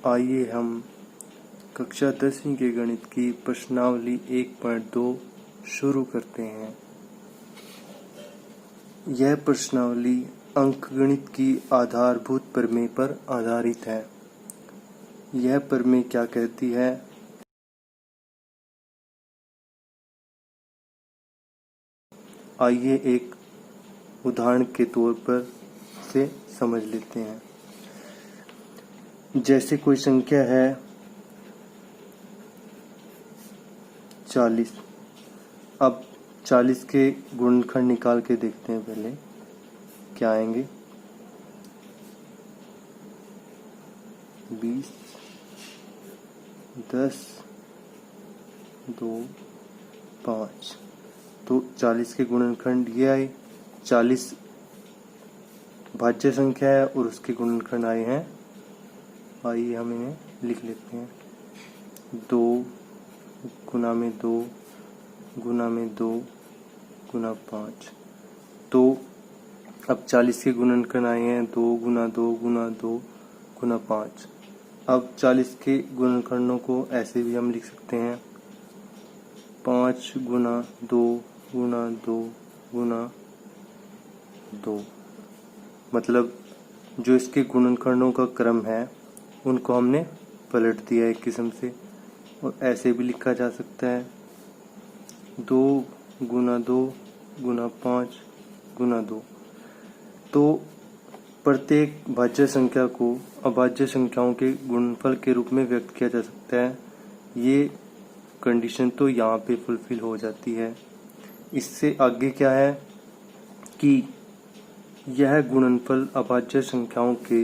आइए हम कक्षा 10वीं के गणित की प्रश्नावली 1.2 शुरू करते हैं। यह प्रश्नावली अंकगणित की आधारभूत प्रमेय पर आधारित है। यह प्रमेय क्या कहती है? आइए एक उदाहरण के तौर पर से समझ लेते हैं। जैसे कोई संख्या है 40। अब 40 के गुणनखंड निकाल के देखते हैं। पहले क्या आएंगे? 20, 10, 2, 5। तो 40 के गुणनखंड ये आए। 40 भाज्य संख्या है और उसके गुणनखंड आए हैं। आइए हम इन्हें लिख लेते हैं। 2 गुना में 2 गुना में 2 गुना 5। तो अब 40 के गुणनखंड आए हैं 2 गुना 2 गुना 2 गुना 5। अब 40 के गुणनखंडों को ऐसे भी हम लिख सकते हैं 5 गुना 2 गुना 2 गुना 2। मतलब जो इसके गुणनखंडों का क्रम है उनको हमने पलट दिया एक किस्म से। और ऐसे भी लिखा जा सकता है 2 गुना 2 गुना 5 गुना 2। तो प्रत्येक भाज्य संख्या को अभाज्य संख्याओं के गुणनफल के रूप में व्यक्त किया जा सकता है। ये कंडीशन तो यहाँ पे फुलफिल हो जाती है। इससे आगे क्या है कि यह गुणनफल अभाज्य संख्याओं के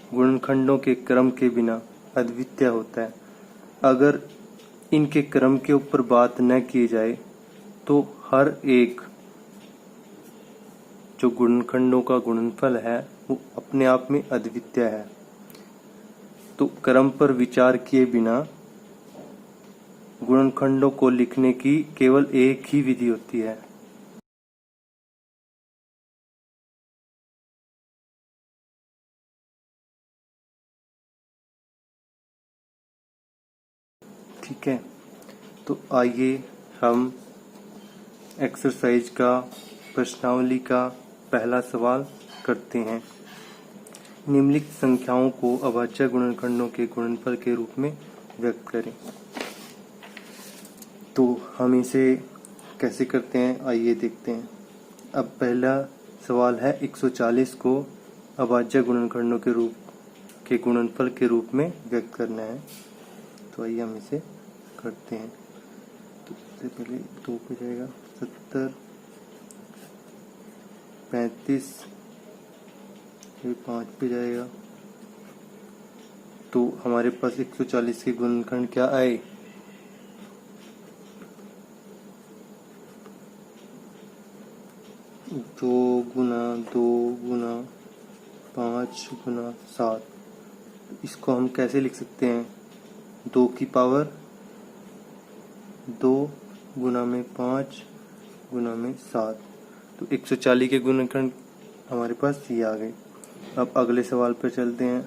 गुणनखंडों के क्रम के बिना अद्वितीय होता है। अगर इनके क्रम के ऊपर बात न की जाए तो हर एक जो गुणनखंडों का गुणनफल है वो अपने आप में अद्वितीय है। तो क्रम पर विचार किए बिना गुणनखंडों को लिखने की केवल एक ही विधि होती है। ठीक है, तो आइए हम एक्सरसाइज का प्रश्नावली का पहला सवाल करते हैं। निम्नलिखित संख्याओं को अभाज्य गुणनखंडों के गुणनफल के रूप में व्यक्त करें। तो हम इसे कैसे करते हैं आइए देखते हैं। अब पहला सवाल है 140 को अभाज्य गुणनखंडों के गुणनफल के रूप में व्यक्त करना है। तो आइए हम इसे करते हैं। तो सबसे पहले 2 पे जाएगा 70, 35, फिर 5 पे जाएगा। तो हमारे पास 140 के गुणनखंड क्या आए? 2 गुना 2 गुना 5 गुना 7। इसको हम कैसे लिख सकते हैं? 2 की पावर 2 गुना में 5 गुना में 7। तो 140 के गुणनखंड हमारे पास ये आ गए। अब अगले सवाल पर चलते हैं।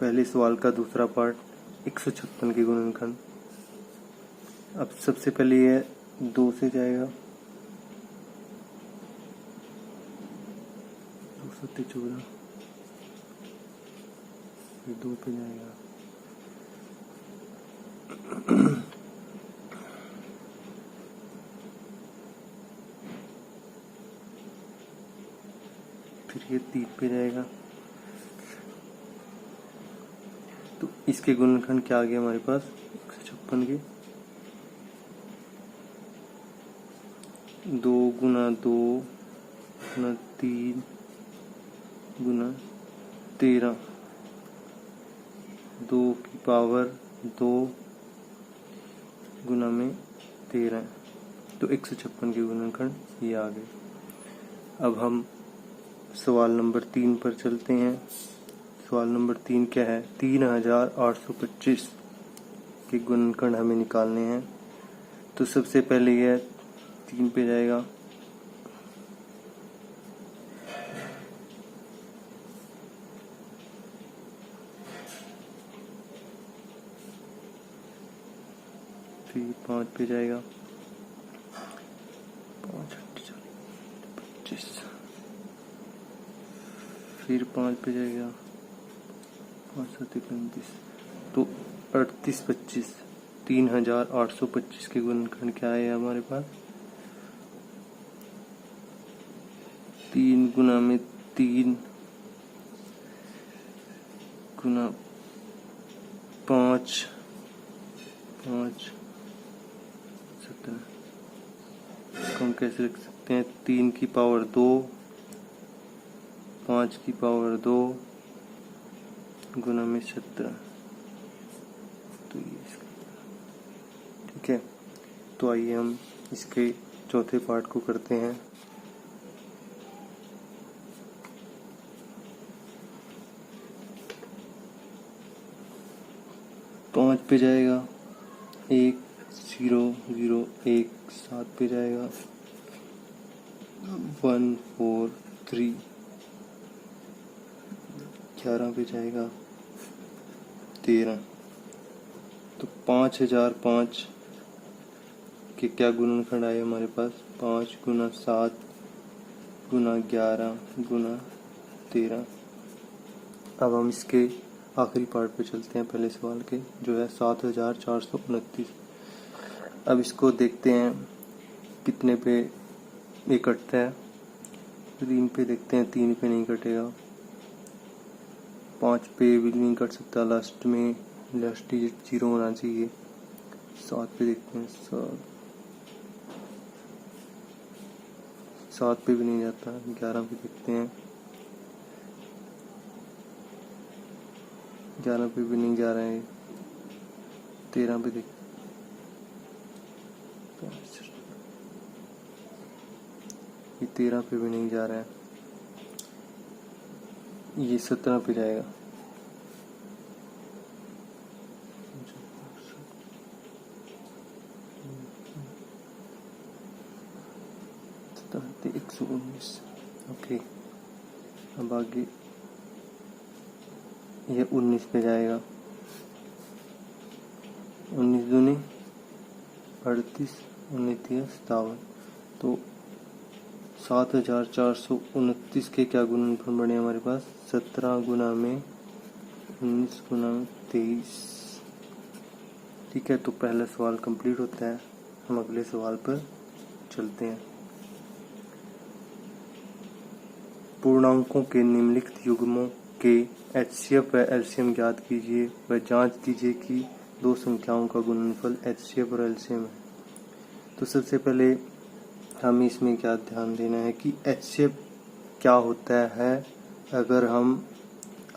पहले सवाल का दूसरा पार्ट 156 के गुणनखंड। अब सबसे पहले ये 2 से जाएगा 214, फिर 2 पे जाएगा फिर ये 3 पे जाएगा। तो इसके गुणनखंड क्या आ गया हमारे पास? 156 के 2 गुना 2 गुना 3 गुना 13, 2 की पावर 2 गुना में 13। तो 156 के गुणनखंड ये आ गए। अब हम सवाल नंबर 3 पर चलते हैं। सवाल नंबर 3 क्या है? 3825 के गुणनखंड हमें निकालने हैं। तो सबसे पहले यह 3 पे जाएगा, फिर 5 पे जाएगा, 5 25, फिर 5 पे जाएगा, 5 7 35, तो 38 25, 3825 के गुणनखंड क्या है हमारे पास? 3 गुना में 3 गुना 5 5 17, इसको हम कैसे लिख सकते हैं? 3 की पावर 2, 5 की पावर 2 गुना में 17, तो ये ठीक है। तो आइए हम इसके चौथे पार्ट को करते हैं। पाँच पे जाएगा 1 0 0 1, 7 पे जाएगा 1 4 3, 11 पे जाएगा 13, तो 5005 के क्या गुणनखंड आए हमारे पास? 5 गुना 7 गुना 11 गुना 13। अब हम इसके आखिरी पार्ट पे चलते हैं, पहले सवाल के, जो है 7429। अब इसको देखते हैं कितने पे ये कटता है। 3 पे देखते हैं, 3 पे नहीं कटेगा, 5 पे भी नहीं कट सकता, लास्ट में लास्ट डिजिट 0 होना चाहिए। 7 पे देखते हैं, 7 पे भी नहीं जाता। 11 पे देखते हैं, 11 पे भी नहीं जा रहा है। 13 पे देखते हैं, ये 13 पे भी नहीं जा रहा है। ये 17 पे जाएगा, तो 119। ओके, अब आगे ये 19 पे जाएगा। 19 दूनी 38, 19 57, तो 7429 के क्या गुणनफल बने हमारे पास? 17 गुना में 19 गुना में 23। ठीक है, तो पहला सवाल कंप्लीट होता है। हम अगले सवाल पर चलते हैं। पूर्णांकों के निम्नलिखित युग्मों के एचसीएफ व एलसीएम ज्ञात कीजिए व जांच कीजिए कि दो संख्याओं का गुणनफल एचसीएफ और एलसीएम है। तो सबसे पहले हमें इसमें क्या ध्यान देना है कि एचसीएफ क्या होता है अगर हम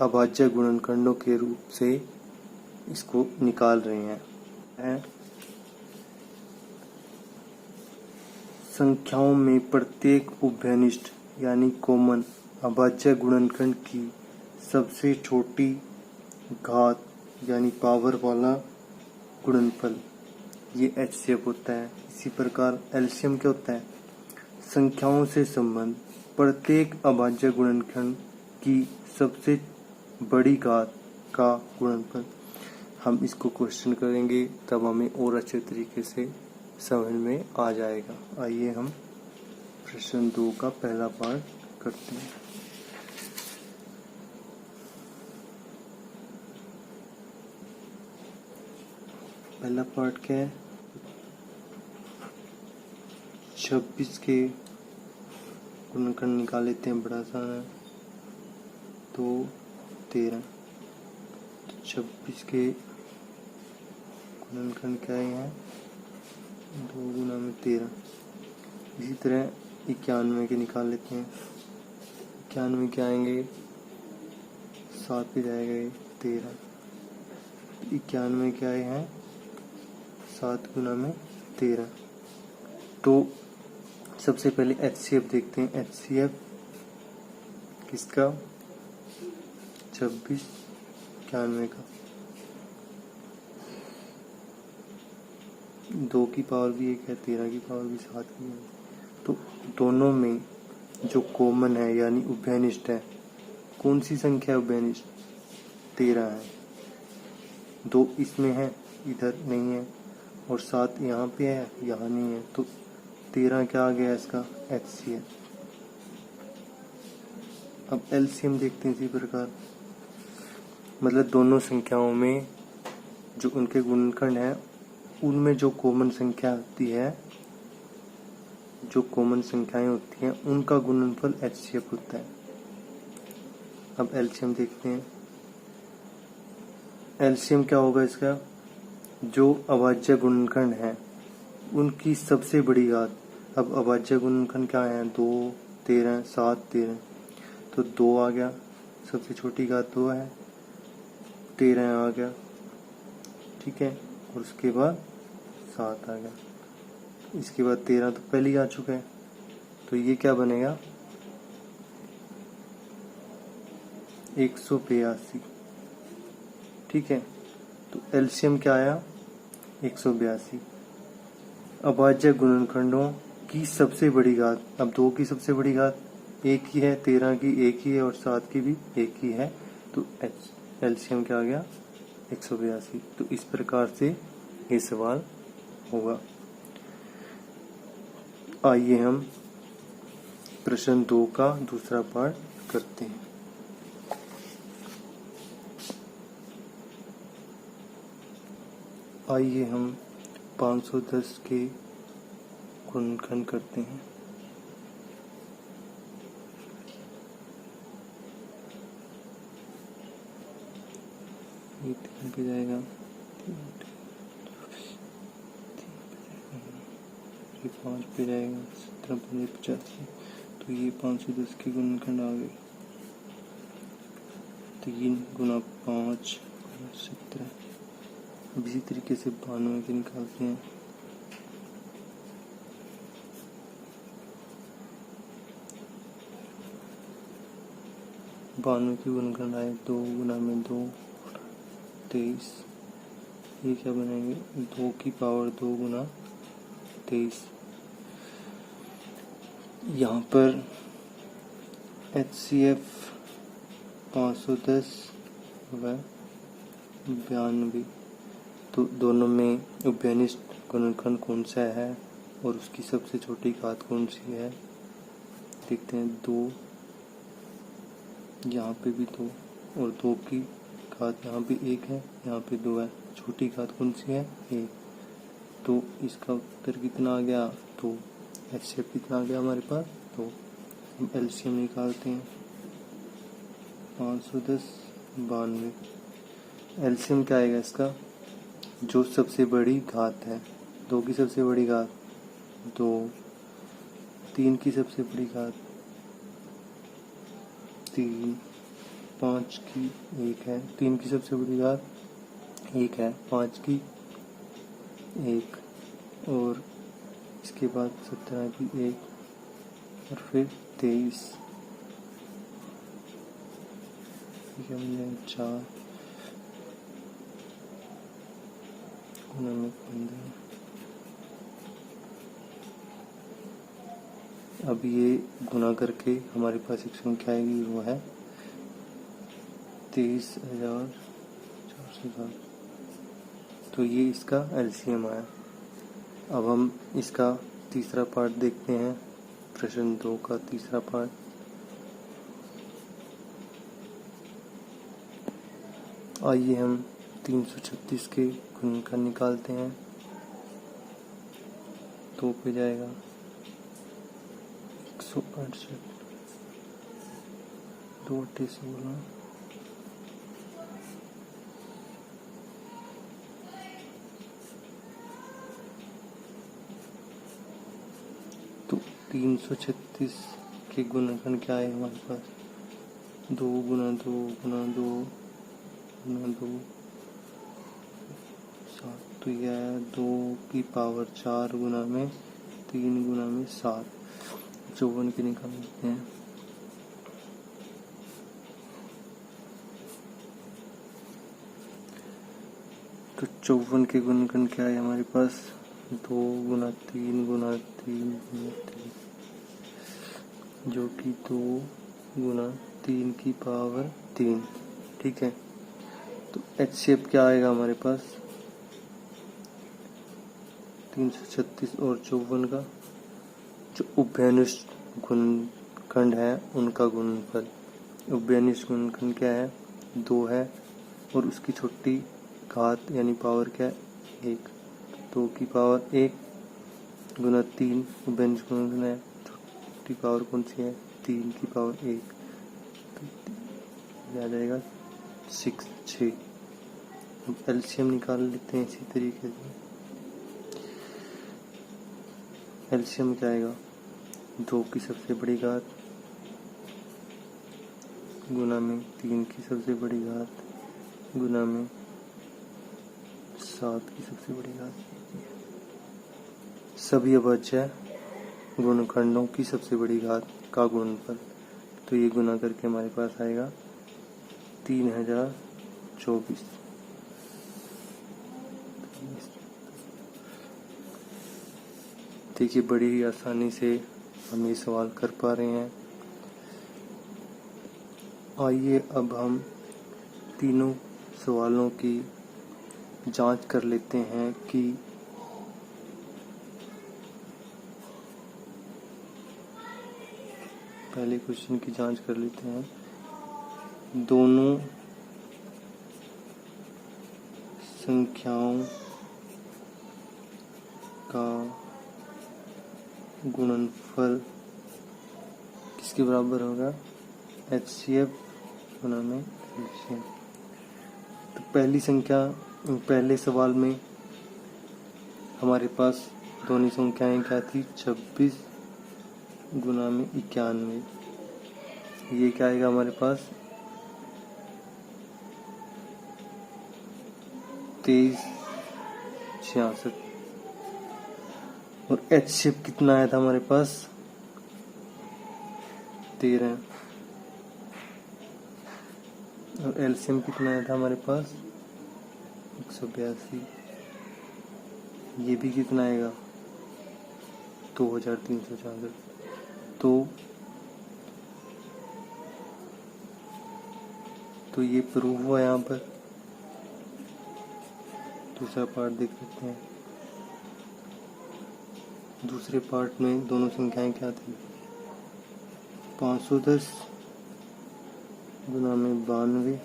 अभाज्य गुणनखंडों के रूप से इसको निकाल रहे हैं। संख्याओं में प्रत्येक उभयनिष्ठ यानी कॉमन अभाज्य गुणनखंड की सबसे छोटी घात यानी पावर वाला गुणनफल, ये एचसीएफ होता है। इसी प्रकार एलसीएम क्या होता है? संख्याओं से संबंध प्रत्येक अभाज्य गुणनखंड की सबसे बड़ी घात का गुणनफल। हम इसको क्वेश्चन करेंगे तब हमें और अच्छे तरीके से समझ में आ जाएगा। आइए हम प्रश्न 2 का पहला पार्ट करते हैं। पहला पार्ट क्या है? 26 के गुणनखंड निकाल लेते हैं, बड़ा आसान है। 2 13, 26 के गुणनखंड क्या है? 2 गुना में 13। इसी तरह 91 के निकाल लेते हैं। 91 के आएंगे, 7 पे जाएगा ये 13। 91 के आए हैं 7 गुना में 13। तो सबसे पहले एचसीएफ देखते हैं। एचसीएफ किसका? 26 91 का। 2 की पावर भी 1 है, 13 की पावर भी 7 की है। तो दोनों में जो कॉमन है यानी उभयनिष्ठ है, कौन सी संख्या है उभयनिष्ठ? 13 है। 2 इसमें है, इधर नहीं है, और 7 यहाँ पे है, यहाँ नहीं है, तो 13 क्या आ गया इसका HCl। अब LCM देखते हैं इसी प्रकार, मतलब दोनों संख्याओं में जो उनके गुणनखंड है उनमें जो कॉमन संख्या होती है, जो कॉमन संख्याएं होती हैं उनका गुणनफल HCF होता है। अब LCM देखते हैं। LCM क्या होगा इसका, जो अभाज्य गुणनखंड है उनकी सबसे बड़ी घात। अब अभाज्य गुणनखंड क्या है, 2, 13, 7, 13, तो 2 आ गया, सबसे छोटी घात 2 है, 13 आ गया, ठीक है, और उसके बाद 7 आ गया, इसके बाद 13 तो पहले ही आ चुका है, तो ये क्या बनेगा 182, ठीक है। तो LCM क्या आया 182। अभाज्य गुणनखंडों की सबसे बड़ी घात, अब 2 की सबसे बड़ी घात 1 ही है, 13 की 1 ही है और 7 की भी 1 ही है, तो LCM क्या आ गया 182। तो इस प्रकार से ये सवाल होगा। आइए हम प्रश्न 2 का दूसरा पार्ट करते हैं। आइए हम 510 के गुणनखंड करते हैं। ये 3 पे जाएगा, ये 5 पे जाएगा, 17, 85, तो ये 510 के गुणनखंड आ गए। 3 गुना 5 गुना 17। अब इसी तरीके से 92 के निकालते हैं। बानवे के गुणनखंड आए 2 गुना में 2, 23। ये क्या बनाएंगे 2 की पावर 2 गुना 23। यहाँ पर HCF 510 व 92, तो दोनों में उभयनिष्ठ गुणनखंड कौन सा है और उसकी सबसे छोटी घात कौन सी है, देखते हैं। 2 यहाँ पे भी 2 और 2 की घात यहाँ पे 1 है, यहाँ पे 2 है, छोटी घात कौन सी है 1, तो इसका उत्तर कितना आ गया 2। HCF कितना आ गया हमारे पास 2। हम LCM निकालते हैं 510 92। LCM क्या आएगा इसका, जो सबसे बड़ी घात है, 2 की सबसे बड़ी घात 2, 3 की सबसे बड़ी घात 3, 5 की 1 है, 3 की सबसे बड़ी घात 1 है, 5 की 1, और इसके बाद 17 की 1 और फिर 23, ठीक है, 4 गुना में 15। अब ये गुना करके हमारे पास एक संख्या आएगी, वो है 23,407। तो ये इसका LCM आया। अब हम इसका तीसरा पार्ट देखते हैं, प्रश्न 2 का तीसरा पार्ट। आइए हम 336 के गुणनखंड निकालते हैं। 2 पे जाएगा 168, 2 से 16, तो 336 के गुणनखंड क्या है हमारे पास, 2 गुना 2 गुना 2 गुना 2 7, तो यह है 2 की पावर 4 गुना में 3 गुना में 7, 54 के निकाल लेते हैं। तो 54 के गुणनखंड क्या है हमारे पास, 2 गुना 3 गुना 3 गुना 3, जो कि 2 गुना 3 की पावर 3, ठीक है। तो HCF क्या आएगा हमारे पास, 336 और 54 का जो उभयनिष्ठ गुणनखंड है उनका गुणनफल। उभयनिष्ठ गुणनखंड क्या है? 2 है और उसकी छोटी घात यानी पावर क्या है? 1। 2 की पावर 1 गुना 3 उभयनिष्ठ गुणनखंड है। छोटी पावर कौन सी है? 3 की पावर 1, तो आ जाएगा 6। अब एलसीएम निकाल लेते हैं इसी तरीके से। एलसीएम क्या आएगा? 2 की सबसे बड़ी घात गुना में 3 की सबसे बड़ी घात गुना में 7 की सबसे बड़ी घात। सभी अभाज्य गुणनखंडों की सबसे बड़ी घात का गुणनफल। तो ये गुना करके हमारे पास आएगा 3024। देखिए बड़ी ही आसानी से हम ये सवाल कर पा रहे हैं। आइए अब हम तीनों सवालों की जांच कर लेते हैं कि पहले क्वेश्चन की जांच कर लेते हैं। दोनों संख्याओं का गुणनफल किसके बराबर होगा? HCF गुना में LCM। तो पहले सवाल में हमारे पास दोनों संख्याएं क्या थी? 26 गुना में 91। ये क्या आएगा हमारे पास? 2366। और HCF कितना आया था हमारे पास? 13। और LCM कितना आया था हमारे पास? 182। ये भी कितना आएगा? 2366। तो ये प्रूव हुआ। यहाँ पर दूसरा पार्ट देख लेते हैं। दूसरे पार्ट में दोनों संख्याएं क्या थी? 510 गुना में 92।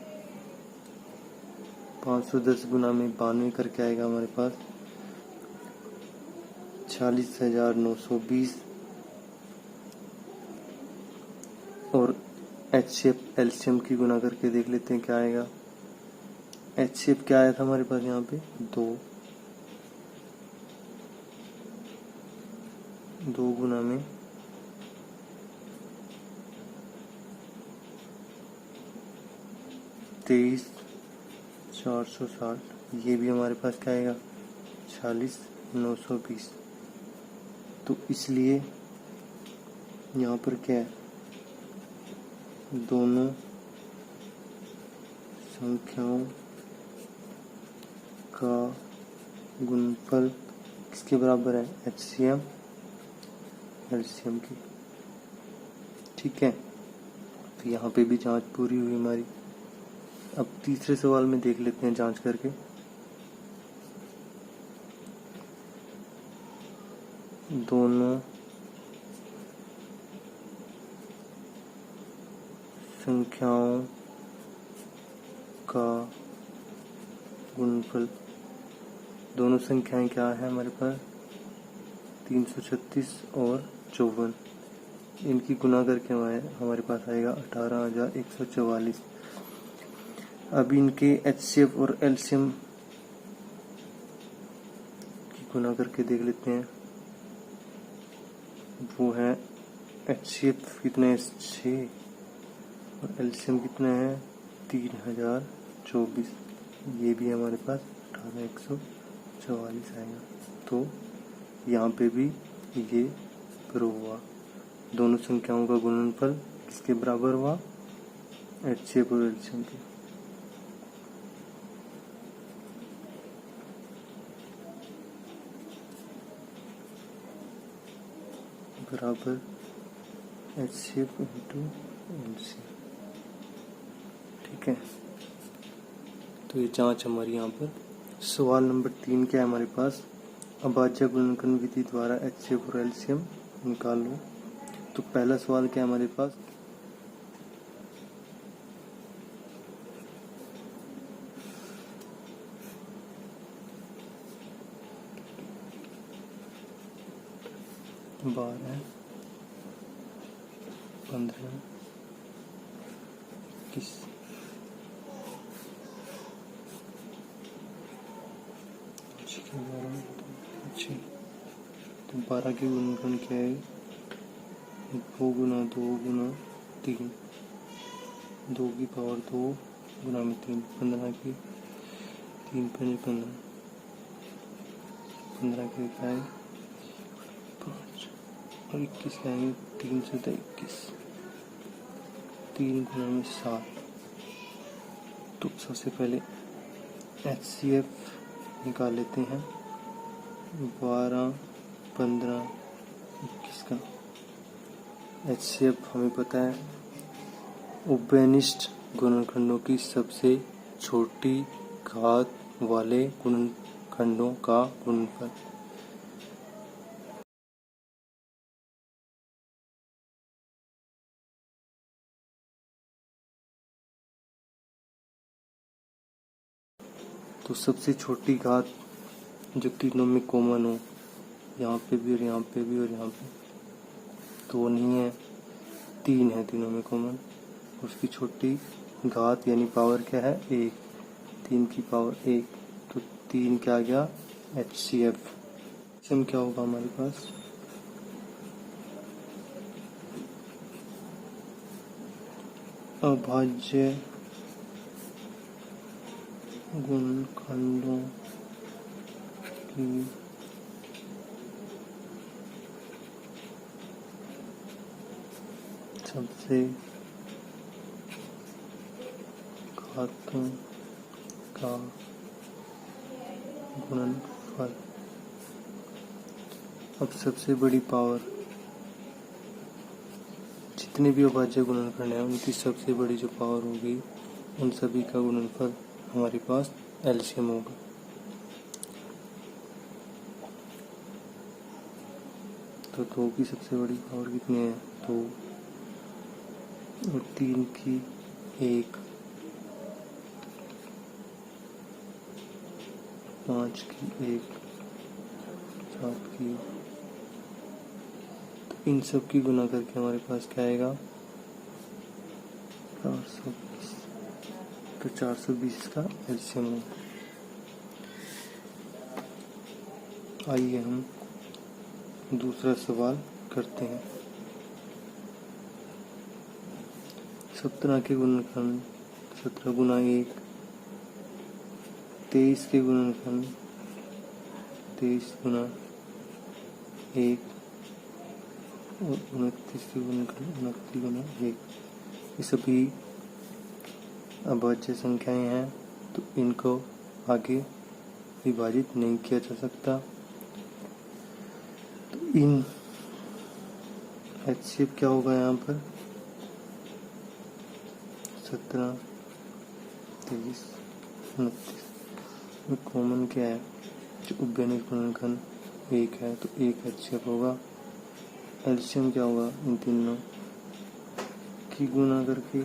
510 गुना में 92 करके आएगा हमारे पास 46,920। और HCF LCM की गुना करके देख लेते हैं क्या आएगा। HCF क्या आया था हमारे पास यहाँ पे? 2 गुना में 23,460। ये भी हमारे पास क्या आएगा? 46,920। तो इसलिए यहाँ पर क्या है? दोनों संख्याओं का गुणनफल किसके बराबर है? HCM LCM की। ठीक है, तो यहाँ पे भी जांच पूरी हुई हमारी। अब तीसरे सवाल में देख लेते हैं जांच करके। दोनों संख्याओं का गुणनफल। दोनों संख्याएं क्या है हमारे पास? 336 और 54। इनकी गुना करके हमारे पास आएगा 18,144। अब इनके HCF और LCM की गुना करके देख लेते हैं। वो है HCF कितने है? 6 और LCM कितना है? 3024। ये भी हमारे पास 18,144 आएगा। तो यहाँ पे भी ये प्रूव हुआ। दोनों संख्याओं का गुणनफल किसके बराबर हुआ? HCF और LCM के। बराबर HCF इंटू LCM। ठीक है, तो ये जांच हमारी यहाँ पर। सवाल नंबर 3 क्या है हमारे पास? अभाज्य गुणनखंड विधि द्वारा HCF और LCM निकालो। तो पहला सवाल क्या है हमारे पास, 12, 15, 21। तो 12 के गुणनखंड क्या है, 2 गुना 2 गुना 3, 2 की पावर 2 गुना में 3, 15 की 3 पंजे 15, 15 के क्या है 5 और 21 का है 3 से 21, 3 गुना में 7। तो सबसे पहले HCF निकाल लेते हैं। 12, 15, 21 का HCF हमें पता है उभयनिष्ठ गुणनखंडों की सबसे छोटी घात वाले गुणनखंडों का गुणनफल। तो सबसे छोटी घात जो तीनों में कॉमन हो, यहाँ पे भी और यहाँ पे भी और यहाँ पे, तो वो नहीं है, 3 है तीनों में कॉमन। उसकी छोटी घात यानी पावर क्या है 1, 3 की पावर 1, तो 3 क्या आ गया HCF। इसमें क्या होगा हमारे पास, अभाज्य गुणनखंडों की सबसे घातों का गुणनफल। अब सबसे बड़ी पावर, जितने भी अभाज्य गुणनखंड हैं उनकी सबसे बड़ी जो पावर होगी उन सभी का गुणनफल हमारे पास LCM होगा। तो 2 की सबसे बड़ी पावर कितनी है 2 और 3 की 1, 5 की 1, 7 की 1। तो इन सब की गुना करके हमारे पास क्या आएगा 420। तो 420 का LCM होगा। आइए हम दूसरा सवाल करते हैं। 17 के गुणनखंड 17 गुना 1, 23 के गुणनखंड 23 गुना 1 और 29 के गुणनखंड 29 गुना 1। ये सभी अभाज्य संख्याएं हैं, तो इनको आगे विभाजित नहीं किया जा सकता। तो इन HCF क्या होगा यहाँ पर 17, 23, 29 में कॉमन क्या है, जो उभयनिष्ठ गुणनखंड 1 है तो 1 HCF होगा। LCM क्या होगा इन तीनों की गुना करके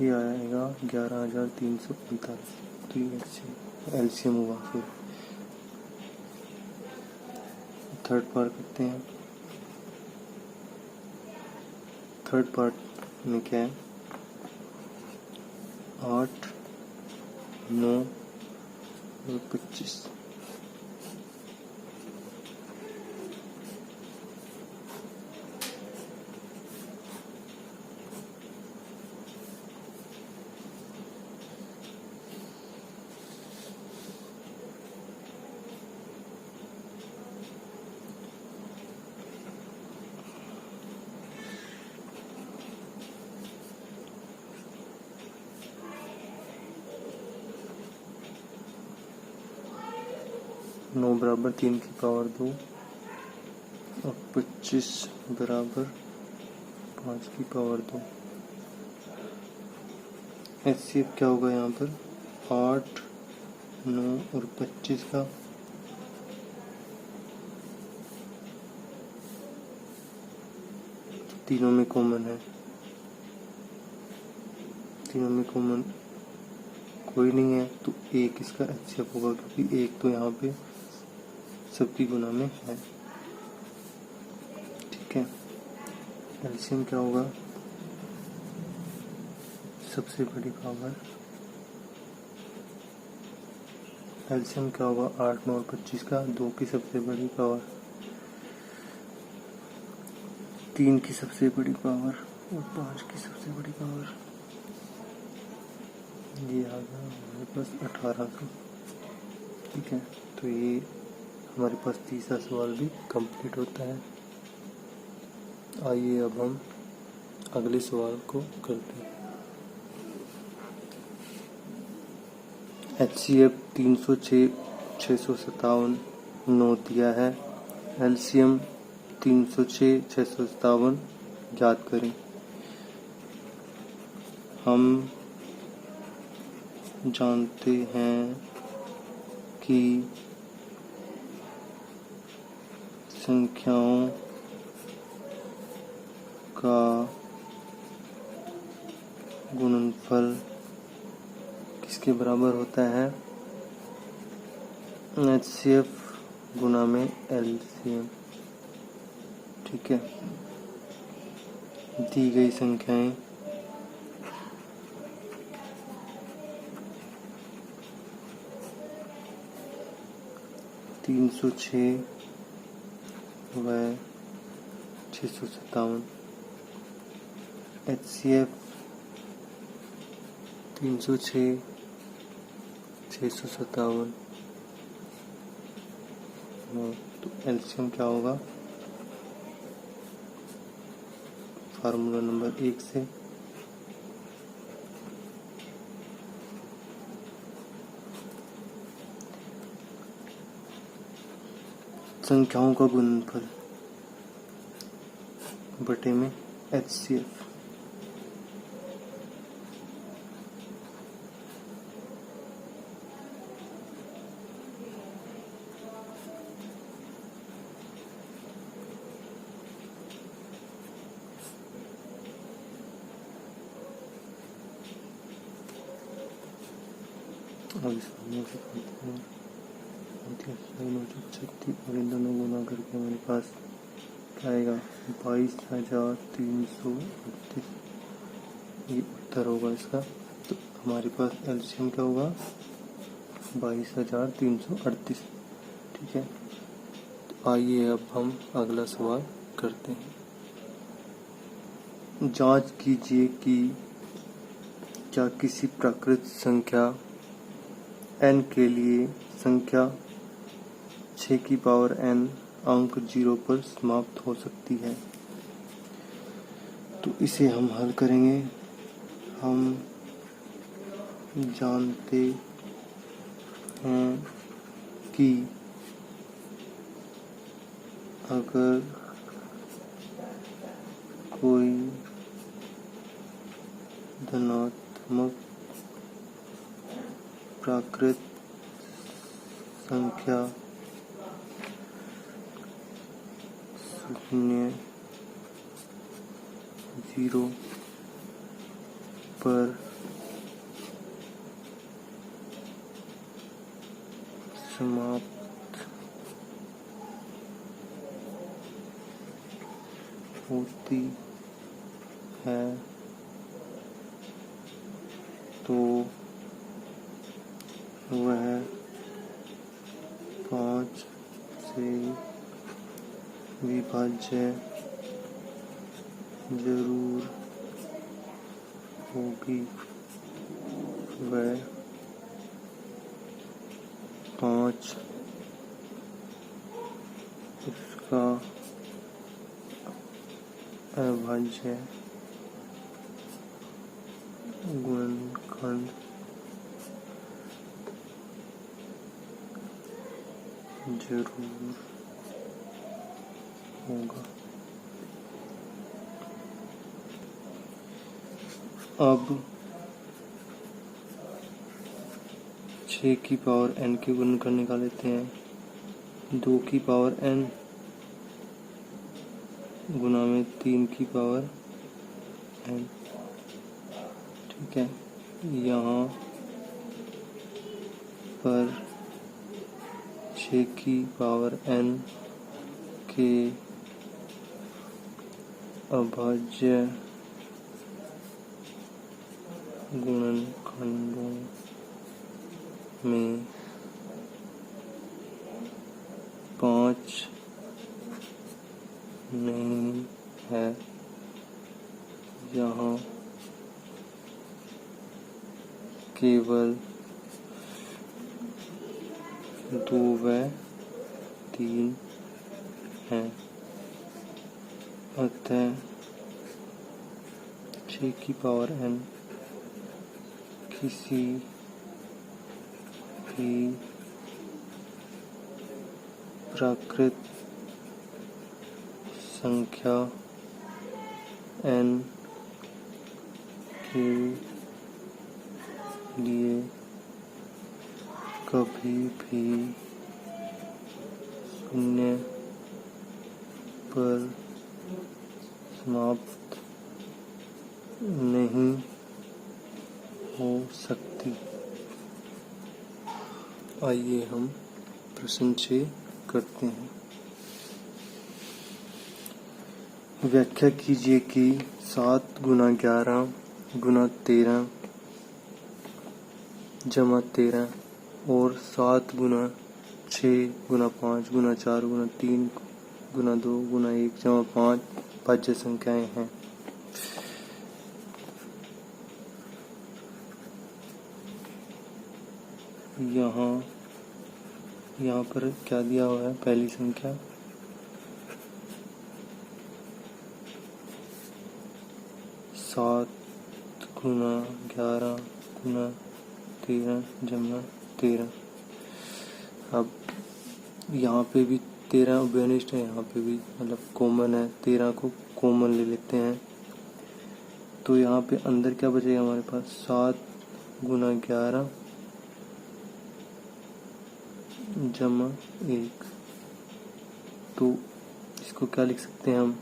ये आएगा 11,345। तो ये LCM हुआ। फिर थर्ड पार्ट करते हैं। थर्ड पार्ट में क्या है 8, 9 और 25। नौ बराबर 3 की पावर 2 और 25 बराबर 5 की पावर 2। HCF क्या होगा यहाँ पर 8, 9 और 25 का तीनों में कॉमन है, तीनों में कॉमन कोई नहीं है तो एक इसका HCF होगा, क्योंकि एक तो यहाँ पे सबकी गुना में है। ठीक है, एलसीएम क्या होगा सबसे बड़ी पावर, एलसीएम क्या होगा 8, 9 और 25 का, 2 की सबसे बड़ी पावर, 3 की सबसे बड़ी पावर और 5 की सबसे बड़ी पावर, ये आ गया हमारे पास 1800। ठीक है, तो ये हमारे पास तीसरा सवाल भी कंप्लीट होता है। आइए अब हम अगले सवाल को करते हैं। HCF 306, 657 9 दिया है, एलसीएम 306, 657 याद करें। हम जानते हैं कि संख्याओं का गुणनफल किसके बराबर होता है, HCF गुना में LCM। ठीक है, दी गई संख्याएं तीन सौ 6 व 657, HCF 306, 657, तो एलसीएम क्या होगा फार्मूला नंबर 1 से संख्याओं का गुणनफल बटे में HCF। अब इसमें से करते हैं 36 और इन दोनों गुना करके हमारे पास क्या आएगा 22,338, ये उत्तर होगा इसका। तो हमारे पास एलसीएम क्या होगा 22,338। ठीक है, तो आइए अब हम अगला सवाल करते हैं। जांच कीजिए कि क्या किसी प्राकृत संख्या n के लिए संख्या 6 की पावर n अंक 0 पर समाप्त हो सकती है। तो इसे हम हल करेंगे। हम जानते हैं कि अगर कोई धनात्मक प्राकृत संख्या 0 पर समाप्त होती है तो वह 5 से विभाज्य जरूर होगी। वह 5 इसका अभाज्य गुणनखंड जरूर होगा। अब 6 की पावर n के गुणनखंड निकाल लेते हैं। 2 की पावर n गुना में 3 की पावर n। ठीक है, यहाँ पर 6 की पावर n के अभाज्य गुणनखंडों में 5 नहीं है। यहाँ केवल 2 व 3 है। अतः 6 की पावर n किसी भी प्राकृत संख्या n के लिए कभी भी शून्य पर समाप्त नहीं हो सकती। आइए हम प्रश्न 6 करते हैं। व्याख्या कीजिए कि 7 गुना 11 गुना 13 जमा 13 और 7 गुना 6 गुना 5 गुना 4 गुना 3 गुना 2 गुना 1 जमा 5 भाज्य संख्याएं हैं। यहाँ पर क्या दिया हुआ है? पहली संख्या 7 गुना 11 गुना 13 जमा 13। अब यहाँ पे भी 13 उभयनिष्ठ है, यहाँ पे भी मतलब कॉमन है। 13 को कॉमन ले लेते हैं तो यहाँ पे अंदर क्या बचेगा हमारे पास? 7 गुना 11 जमा 1। तो इसको क्या लिख सकते हैं हम?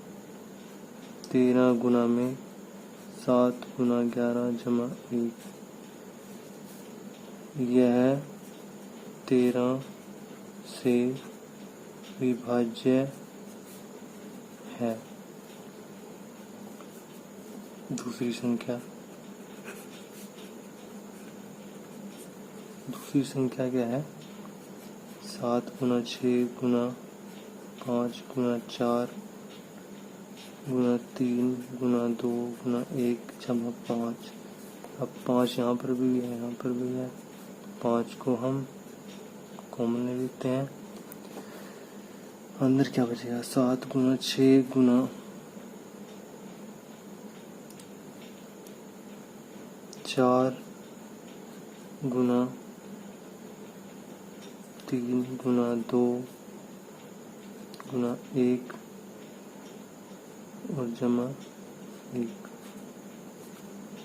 13 गुना में 7 गुना 11 जमा 1, यह 13 से विभाज्य है। दूसरी संख्या क्या है? 7 गुना 6 गुना 5 गुना 4 गुना 3 गुना 2 गुना 1 जमा 5। अब 5 यहाँ पर भी है, यहाँ पर भी है। 5 को हम कॉमन ले लेते हैं। अंदर क्या बचेगा? 7 गुना 6 गुना 4 गुना 3 गुना 2 गुना 1 और जमा 1।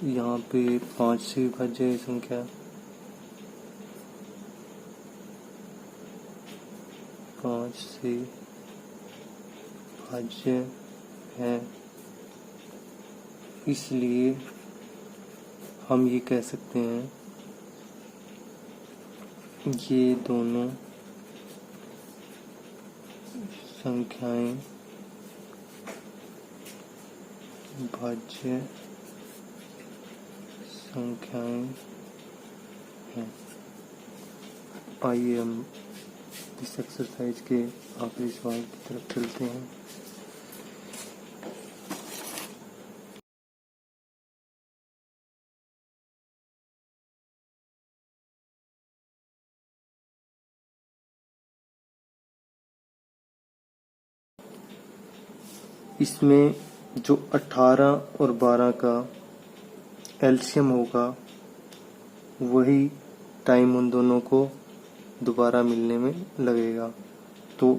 यहाँ पे 5 से विभाज्य है संख्या। 5 से विभाज्य है, इसलिए हम ये कह सकते हैं ये दोनों संख्याएं भाज्य संख्याएं हैं। आइए हम इस एक्सरसाइज के आखिरी सवाल की तरफ चलते हैं। इसमें जो 18 और 12 का एलसीएम होगा वही टाइम उन दोनों को दोबारा मिलने में लगेगा। तो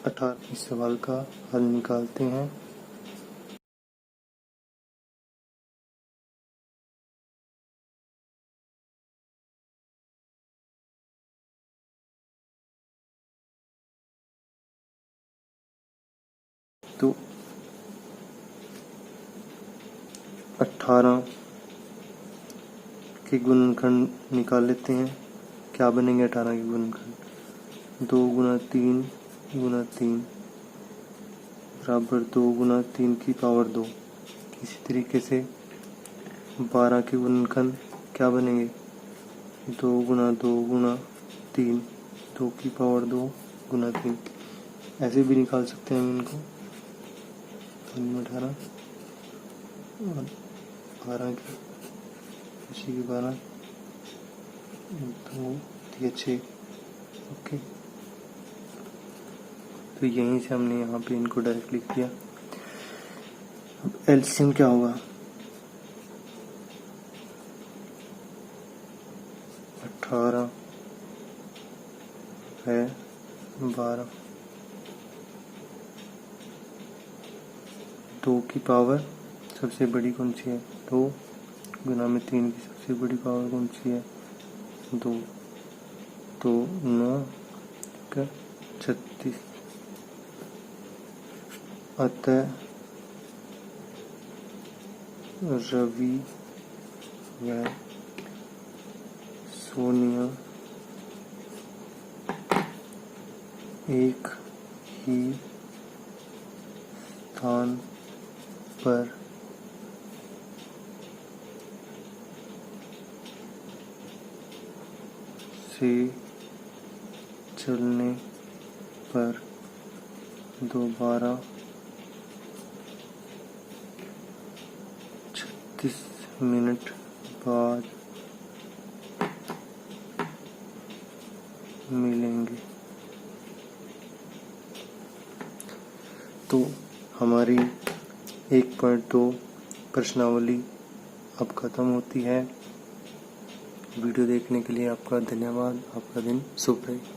18 इस सवाल का हल निकालते हैं। तो 18 के गुणनखंड निकाल लेते हैं। क्या बनेंगे 18 के गुणनखंड? 2 गुना 3 गुना 3 बराबर 2 गुना 3 की पावर 2। इसी तरीके से 12 के गुणनखंड क्या बनेंगे? 2 गुना 2 गुना 3 2 की पावर 2 गुना 3। ऐसे भी निकाल सकते हैं हम इनको। 18 और 12 की 12 2 6। ओके, तो यहीं से हमने यहाँ पे इनको डायरेक्ट लिख दिया। अब एलसीएम क्या होगा? 18 है 12, 2 की पावर सबसे बड़ी कौन सी है? 2 गुना में 3 की सबसे बड़ी पावर कौन सी है? 2। तो 9 का 36। अतः रवि व सोनिया एक ही स्थान पर से चलने पर दोबारा 36 मिनट बाद मिलेंगे। तो हमारी 1.2 प्रश्नावली अब खत्म होती है। वीडियो देखने के लिए आपका धन्यवाद। आपका दिन शुभ रहे।